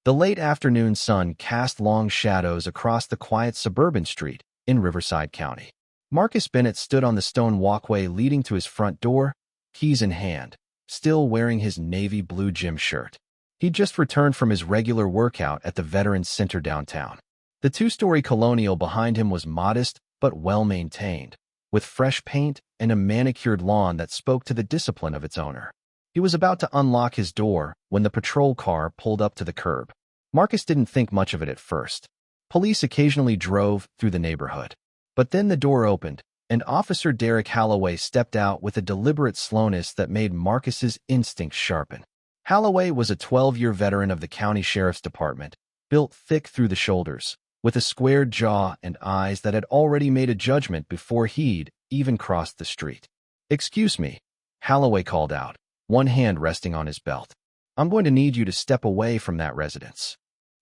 The late afternoon sun cast long shadows across the quiet suburban street in Riverside County. Marcus Bennett stood on the stone walkway leading to his front door, keys in hand, still wearing his navy blue gym shirt. He'd just returned from his regular workout at the Veterans Center downtown. The two-story colonial behind him was modest but well-maintained, with fresh paint and a manicured lawn that spoke to the discipline of its owner. He was about to unlock his door when the patrol car pulled up to the curb. Marcus didn't think much of it at first. Police occasionally drove through the neighborhood. But then the door opened, and Officer Derek Holloway stepped out with a deliberate slowness that made Marcus's instincts sharpen. Holloway was a 12-year veteran of the county sheriff's department, built thick through the shoulders, with a squared jaw and eyes that had already made a judgment before he'd even crossed the street. "Excuse me," Holloway called out, one hand resting on his belt. "I'm going to need you to step away from that residence."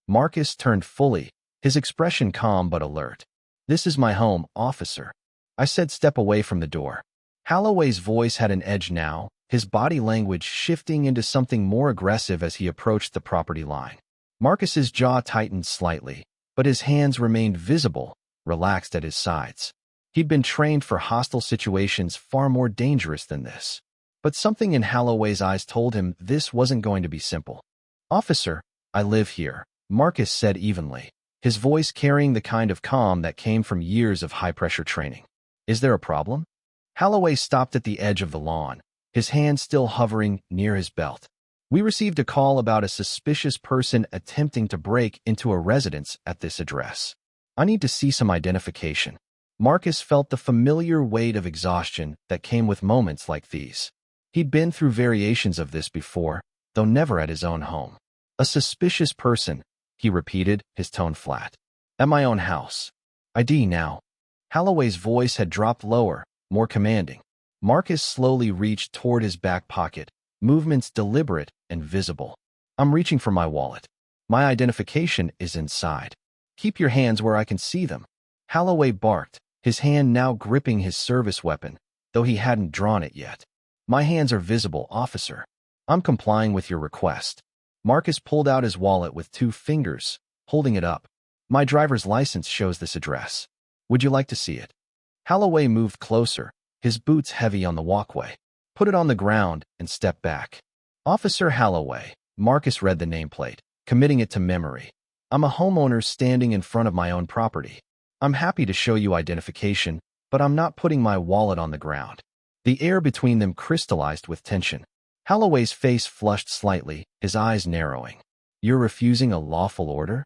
Marcus turned fully, his expression calm but alert. "This is my home, officer. I said step away from the door." Holloway's voice had an edge now, his body language shifting into something more aggressive as he approached the property line. Marcus's jaw tightened slightly, but his hands remained visible, relaxed at his sides. He'd been trained for hostile situations far more dangerous than this. But something in Holloway's eyes told him this wasn't going to be simple. "Officer, I live here," Marcus said evenly, his voice carrying the kind of calm that came from years of high-pressure training. "Is there a problem?" Holloway stopped at the edge of the lawn, his hand still hovering near his belt. "We received a call about a suspicious person attempting to break into a residence at this address. I need to see some identification." Marcus felt the familiar weight of exhaustion that came with moments like these. He'd been through variations of this before, though never at his own home. "A suspicious person," he repeated, his tone flat. "At my own house. ID now." Holloway's voice had dropped lower, more commanding. Marcus slowly reached toward his back pocket, movements deliberate and visible. "I'm reaching for my wallet. My identification is inside. Keep your hands where I can see them." Holloway barked, his hand now gripping his service weapon, though he hadn't drawn it yet. "My hands are visible, officer. I'm complying with your request." Marcus pulled out his wallet with 2 fingers, holding it up. "My driver's license shows this address. Would you like to see it?" Holloway moved closer, his boots heavy on the walkway. "Put it on the ground and step back." "Officer Holloway," Marcus read the nameplate, committing it to memory. "I'm a homeowner standing in front of my own property. I'm happy to show you identification, but I'm not putting my wallet on the ground." The air between them crystallized with tension. Holloway's face flushed slightly, his eyes narrowing. "You're refusing a lawful order?"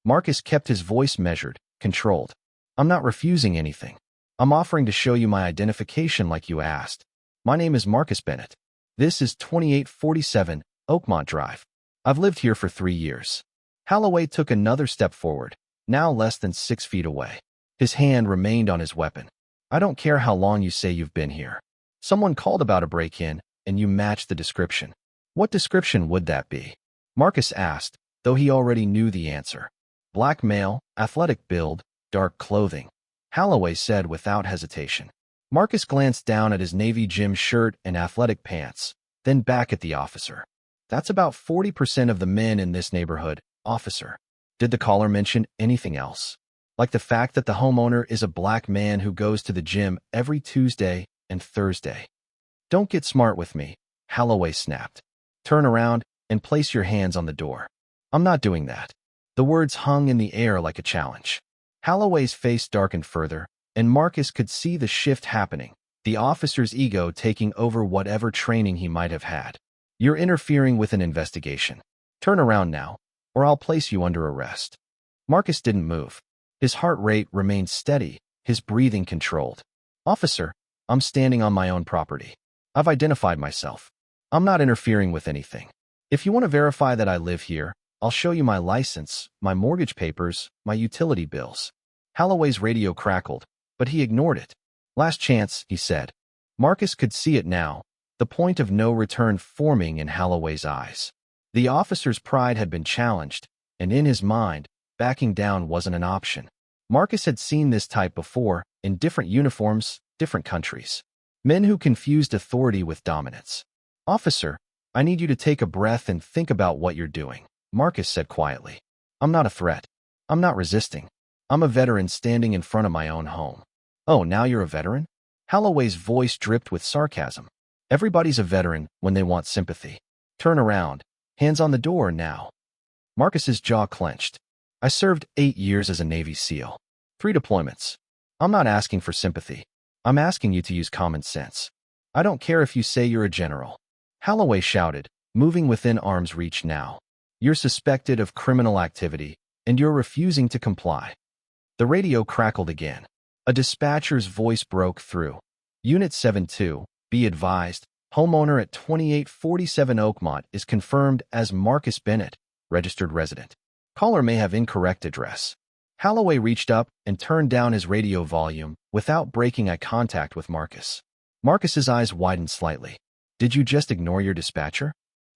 Marcus kept his voice measured, controlled. "I'm not refusing anything. I'm offering to show you my identification like you asked. My name is Marcus Bennett. This is 2847 Oakmont Drive. I've lived here for 3 years." Holloway took another step forward, now less than 6 feet away. His hand remained on his weapon. "I don't care how long you say you've been here. Someone called about a break-in, and you matched the description." "What description would that be?" Marcus asked, though he already knew the answer. "Black male, athletic build, dark clothing," Holloway said without hesitation. Marcus glanced down at his navy gym shirt and athletic pants, then back at the officer. "That's about 40% of the men in this neighborhood, officer." Did the caller mention anything else? Like the fact that the homeowner is a black man who goes to the gym every Tuesday and Thursday? "Don't get smart with me," Holloway snapped. "Turn around and place your hands on the door." "I'm not doing that." The words hung in the air like a challenge. Holloway's face darkened further, and Marcus could see the shift happening, the officer's ego taking over whatever training he might have had. "You're interfering with an investigation. Turn around now, or I'll place you under arrest." Marcus didn't move. His heart rate remained steady, his breathing controlled. "Officer, I'm standing on my own property. I've identified myself. I'm not interfering with anything. If you want to verify that I live here, I'll show you my license, my mortgage papers, my utility bills." Holloway's radio crackled, but he ignored it. "Last chance," he said. Marcus could see it now, the point of no return forming in Holloway's eyes. The officer's pride had been challenged, and in his mind, backing down wasn't an option. Marcus had seen this type before, in different uniforms, different countries. Men who confused authority with dominance. "Officer, I need you to take a breath and think about what you're doing." Marcus said quietly. I'm not a threat. I'm not resisting. I'm a veteran standing in front of my own home. Oh, now you're a veteran? Holloway's voice dripped with sarcasm. Everybody's a veteran when they want sympathy. Turn around. Hands on the door now. Marcus's jaw clenched. I served 8 years as a Navy SEAL. 3 deployments. I'm not asking for sympathy. I'm asking you to use common sense. I don't care if you say you're a general. Holloway shouted, moving within arm's reach now. You're suspected of criminal activity, and you're refusing to comply. The radio crackled again. A dispatcher's voice broke through. Unit 72, be advised, homeowner at 2847 Oakmont is confirmed as Marcus Bennett, registered resident. Caller may have incorrect address. Holloway reached up and turned down his radio volume without breaking eye contact with Marcus. Marcus's eyes widened slightly. Did you just ignore your dispatcher?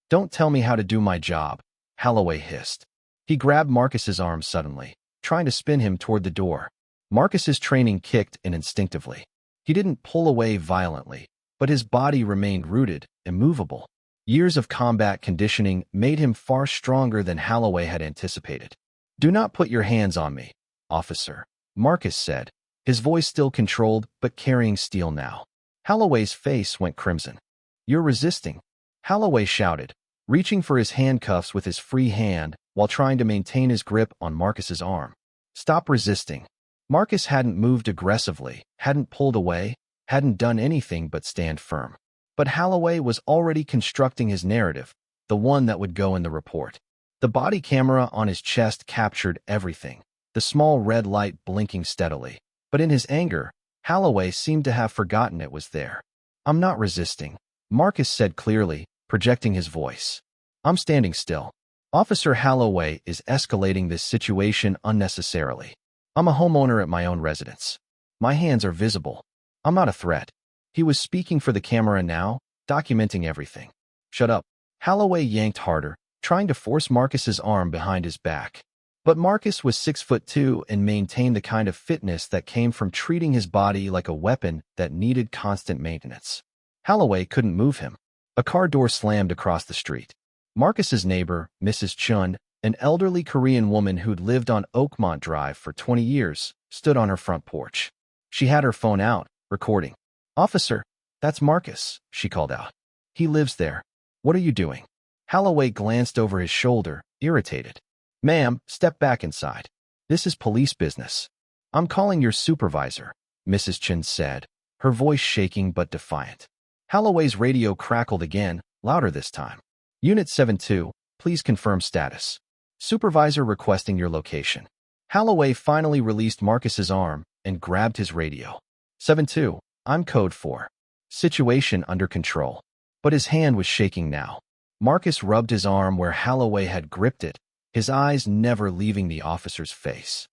Don't tell me how to do my job, Holloway hissed. He grabbed Marcus's arm suddenly, trying to spin him toward the door. Marcus's training kicked in instinctively. He didn't pull away violently, but his body remained rooted, immovable. Years of combat conditioning made him far stronger than Holloway had anticipated. Do not put your hands on me, officer, Marcus said, his voice still controlled but carrying steel now. Holloway's face went crimson. You're resisting, Holloway shouted, reaching for his handcuffs with his free hand while trying to maintain his grip on Marcus's arm. Stop resisting. Marcus hadn't moved aggressively, hadn't pulled away, hadn't done anything but stand firm. But Holloway was already constructing his narrative, the one that would go in the report. The body camera on his chest captured everything, the small red light blinking steadily. But in his anger, Holloway seemed to have forgotten it was there. I'm not resisting, Marcus said clearly, projecting his voice. I'm standing still. Officer Holloway is escalating this situation unnecessarily. I'm a homeowner at my own residence. My hands are visible. I'm not a threat. He was speaking for the camera now, documenting everything. Shut up. Holloway yanked harder, trying to force Marcus's arm behind his back. But Marcus was 6'2" and maintained the kind of fitness that came from treating his body like a weapon that needed constant maintenance. Holloway couldn't move him. A car door slammed across the street. Marcus's neighbor, Mrs. Chun, an elderly Korean woman who'd lived on Oakmont Drive for 20 years, stood on her front porch. She had her phone out, recording. Officer, that's Marcus, she called out. He lives there. What are you doing? Holloway glanced over his shoulder, irritated. Ma'am, step back inside. This is police business. I'm calling your supervisor, Mrs. Chin said, her voice shaking but defiant. Holloway's radio crackled again, louder this time. Unit 72, please confirm status. Supervisor requesting your location. Holloway finally released Marcus's arm and grabbed his radio. 72, I'm code 4. Situation under control. But his hand was shaking now. Marcus rubbed his arm where Holloway had gripped it, his eyes never leaving the officer's face.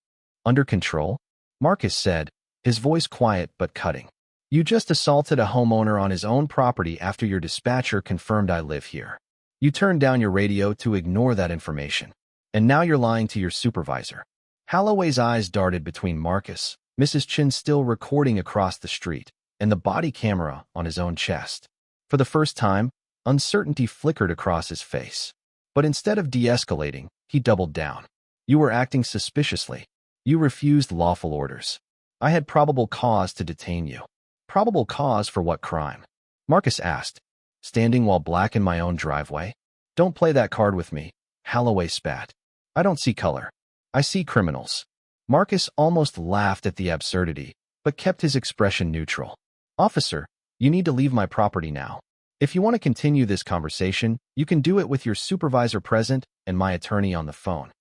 Under control? Marcus said, his voice quiet but cutting. You just assaulted a homeowner on his own property after your dispatcher confirmed I live here. You turned down your radio to ignore that information. And now you're lying to your supervisor. Holloway's eyes darted between Marcus, Mrs. Chin still recording across the street, and the body camera on his own chest. For the first time, uncertainty flickered across his face. But instead of de-escalating, he doubled down. You were acting suspiciously. You refused lawful orders. I had probable cause to detain you. Probable cause for what crime? Marcus asked, standing while black in my own driveway. Don't play that card with me, Holloway spat. I don't see color. I see criminals. Marcus almost laughed at the absurdity, but kept his expression neutral. Officer, you need to leave my property now. If you want to continue this conversation, you can do it with your supervisor present and my attorney on the phone.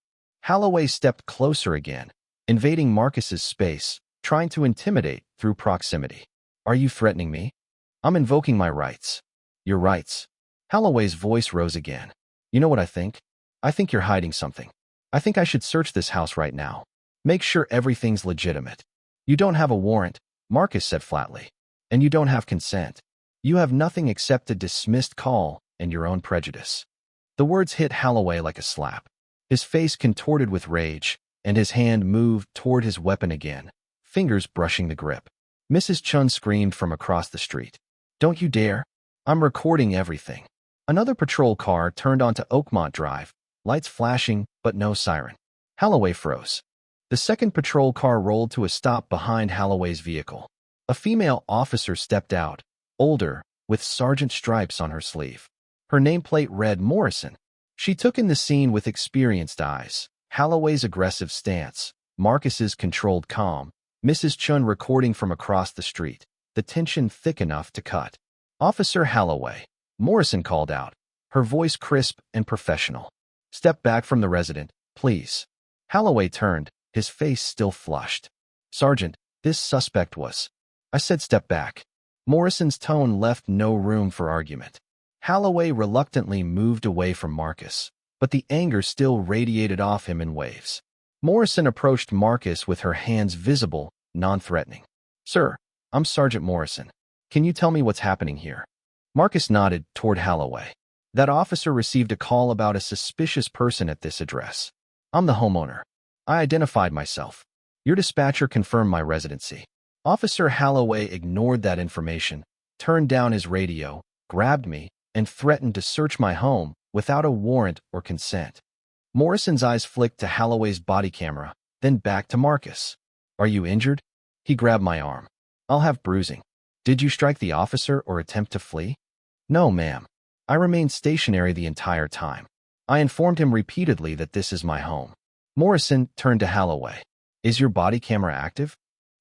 Holloway stepped closer again, invading Marcus's space, trying to intimidate through proximity. Are you threatening me? I'm invoking my rights. Your rights. Holloway's voice rose again. You know what I think? I think you're hiding something. I think I should search this house right now. Make sure everything's legitimate. You don't have a warrant, Marcus said flatly. And you don't have consent. You have nothing except a dismissed call and your own prejudice. The words hit Holloway like a slap. His face contorted with rage, and his hand moved toward his weapon again, fingers brushing the grip. Mrs. Chun screamed from across the street. Don't you dare. I'm recording everything. Another patrol car turned onto Oakmont Drive, lights flashing, but no siren. Holloway froze. The second patrol car rolled to a stop behind Holloway's vehicle. A female officer stepped out, older, with sergeant stripes on her sleeve. Her nameplate read Morrison. She took in the scene with experienced eyes. Holloway's aggressive stance, Marcus's controlled calm, Mrs. Chun recording from across the street, the tension thick enough to cut. "Officer Holloway," Morrison called out, her voice crisp and professional. "Step back from the resident, please." Holloway turned, his face still flushed. "Sergeant, this suspect was—" "I said step back." Morrison's tone left no room for argument. Holloway reluctantly moved away from Marcus, but the anger still radiated off him in waves. Morrison approached Marcus with her hands visible, non-threatening. "Sir, I'm Sergeant Morrison. Can you tell me what's happening here?" Marcus nodded toward Holloway. "That officer received a call about a suspicious person at this address. I'm the homeowner. I identified myself. Your dispatcher confirmed my residency." Officer Holloway ignored that information, turned down his radio, grabbed me, and threatened to search my home without a warrant or consent. Morrison's eyes flicked to Holloway's body camera, then back to Marcus. "Are you injured?" He grabbed my arm. "I'll have bruising." "Did you strike the officer or attempt to flee?" "No, ma'am. I remained stationary the entire time. I informed him repeatedly that this is my home." Morrison turned to Holloway. "Is your body camera active?"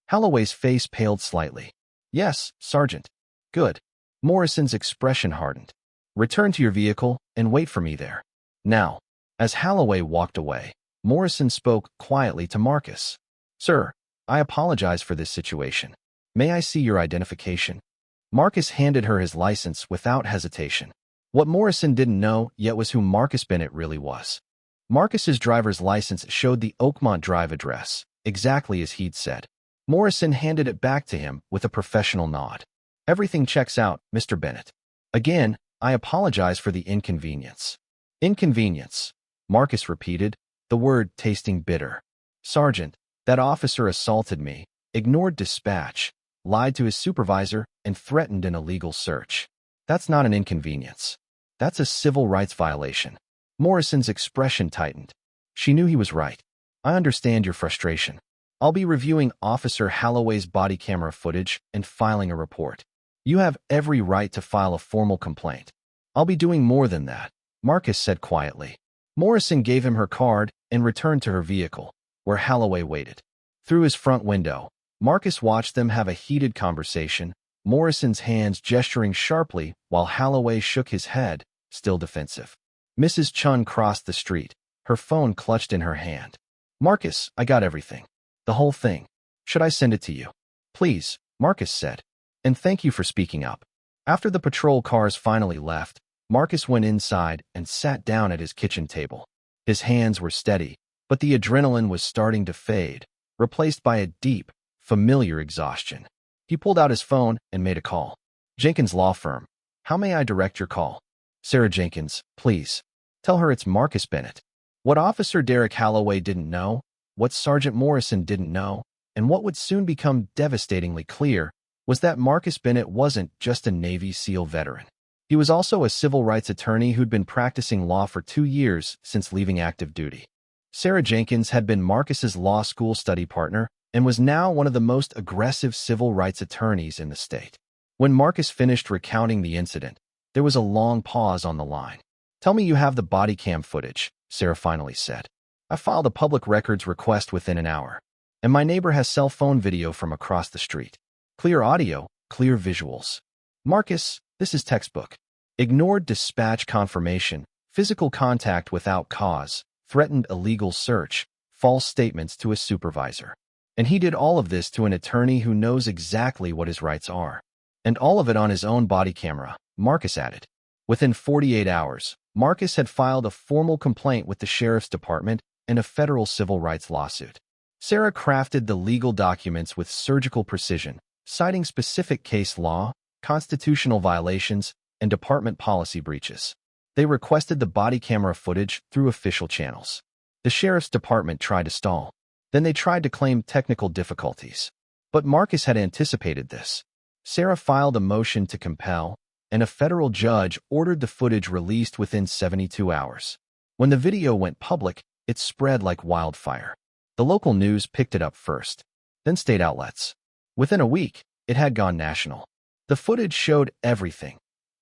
Holloway's face paled slightly. "Yes, Sergeant." "Good." Morrison's expression hardened. "Return to your vehicle and wait for me there. Now." As Holloway walked away, Morrison spoke quietly to Marcus. "Sir, I apologize for this situation. May I see your identification?" Marcus handed her his license without hesitation. What Morrison didn't know yet was who Marcus Bennett really was. Marcus's driver's license showed the Oakmont Drive address, exactly as he'd said. Morrison handed it back to him with a professional nod. "Everything checks out, Mr. Bennett. Again, I apologize for the inconvenience." "Inconvenience," Marcus repeated, the word tasting bitter. "Sergeant, that officer assaulted me, ignored dispatch, lied to his supervisor, and threatened an illegal search. That's not an inconvenience. That's a civil rights violation." Morrison's expression tightened. She knew he was right. "I understand your frustration. I'll be reviewing Officer Holloway's body camera footage and filing a report. You have every right to file a formal complaint." "I'll be doing more than that," Marcus said quietly. Morrison gave him her card and returned to her vehicle, where Holloway waited. Through his front window, Marcus watched them have a heated conversation, Morrison's hands gesturing sharply while Holloway shook his head, still defensive. Mrs. Chun crossed the street, her phone clutched in her hand. "Marcus, I got everything. The whole thing. Should I send it to you?" "Please," Marcus said. "And thank you for speaking up." After the patrol cars finally left, Marcus went inside and sat down at his kitchen table. His hands were steady, but the adrenaline was starting to fade, replaced by a deep, familiar exhaustion. He pulled out his phone and made a call. "Jenkins Law Firm. How may I direct your call?" "Sarah Jenkins, please. Tell her it's Marcus Bennett." What Officer Derek Holloway didn't know, what Sergeant Morrison didn't know, and what would soon become devastatingly clear was that Marcus Bennett wasn't just a Navy SEAL veteran. He was also a civil rights attorney who'd been practicing law for 2 years since leaving active duty. Sarah Jenkins had been Marcus's law school study partner and was now one of the most aggressive civil rights attorneys in the state. When Marcus finished recounting the incident, there was a long pause on the line. "Tell me you have the body cam footage," Sarah finally said. "I filed a public records request within an hour, and my neighbor has cell phone video from across the street. Clear audio, clear visuals." "Marcus, this is textbook. Ignored dispatch confirmation, physical contact without cause, threatened illegal search, false statements to a supervisor. And he did all of this to an attorney who knows exactly what his rights are. And all of it on his own body camera," Marcus added. Within 48 hours, Marcus had filed a formal complaint with the Sheriff's Department and a federal civil rights lawsuit. Sarah crafted the legal documents with surgical precision, citing specific case law, constitutional violations, and department policy breaches. They requested the body camera footage through official channels. The Sheriff's Department tried to stall. Then they tried to claim technical difficulties. But Marcus had anticipated this. Sarah filed a motion to compel, and a federal judge ordered the footage released within 72 hours. When the video went public, it spread like wildfire. The local news picked it up first, then state outlets. Within a week, it had gone national. The footage showed everything: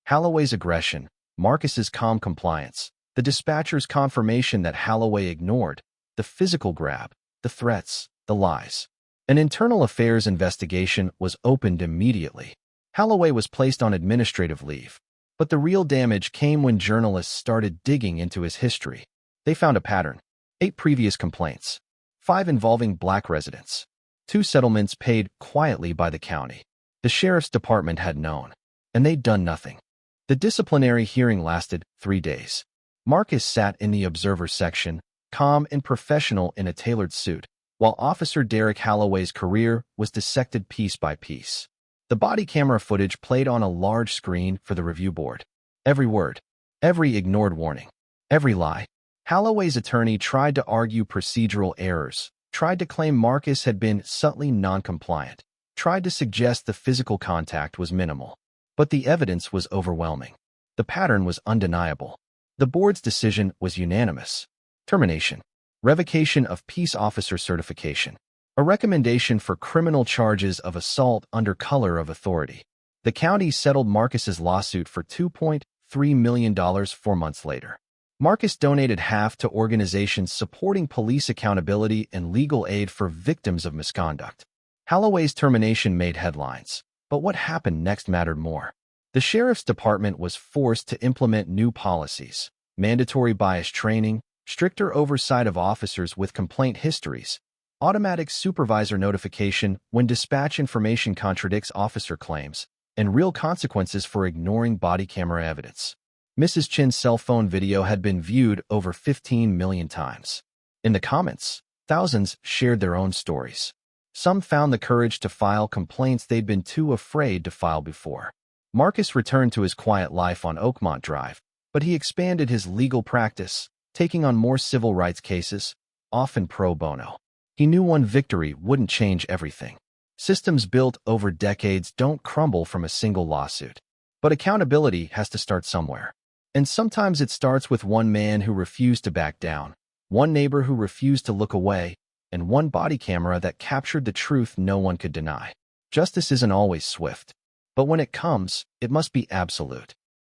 Holloway's aggression, Marcus's calm compliance, the dispatcher's confirmation that Holloway ignored, the physical grab, the threats, the lies. An internal affairs investigation was opened immediately. Holloway was placed on administrative leave. But the real damage came when journalists started digging into his history. They found a pattern: 8 previous complaints, 5 involving black residents, 2 settlements paid quietly by the county. The sheriff's department had known, and they'd done nothing. The disciplinary hearing lasted 3 days. Marcus sat in the observer section, calm and professional in a tailored suit, while Officer Derek Holloway's career was dissected piece by piece. The body camera footage played on a large screen for the review board. Every word, every ignored warning, every lie. Holloway's attorney tried to argue procedural errors, tried to claim Marcus had been subtly non-compliant, tried to suggest the physical contact was minimal. But the evidence was overwhelming. The pattern was undeniable. The board's decision was unanimous: termination, revocation of peace officer certification, a recommendation for criminal charges of assault under color of authority. The county settled Marcus's lawsuit for $2.3 million 4 months later. Marcus donated half to organizations supporting police accountability and legal aid for victims of misconduct. Holloway's termination made headlines, but what happened next mattered more. The sheriff's department was forced to implement new policies: mandatory bias training, stricter oversight of officers with complaint histories, automatic supervisor notification when dispatch information contradicts officer claims, and real consequences for ignoring body camera evidence. Mrs. Chin's cell phone video had been viewed over 15 million times. In the comments, thousands shared their own stories. Some found the courage to file complaints they'd been too afraid to file before. Marcus returned to his quiet life on Oakmont Drive, but he expanded his legal practice, taking on more civil rights cases, often pro bono. He knew one victory wouldn't change everything. Systems built over decades don't crumble from a single lawsuit. But accountability has to start somewhere. And sometimes it starts with one man who refused to back down, one neighbor who refused to look away, and one body camera that captured the truth no one could deny. Justice isn't always swift, but when it comes, it must be absolute.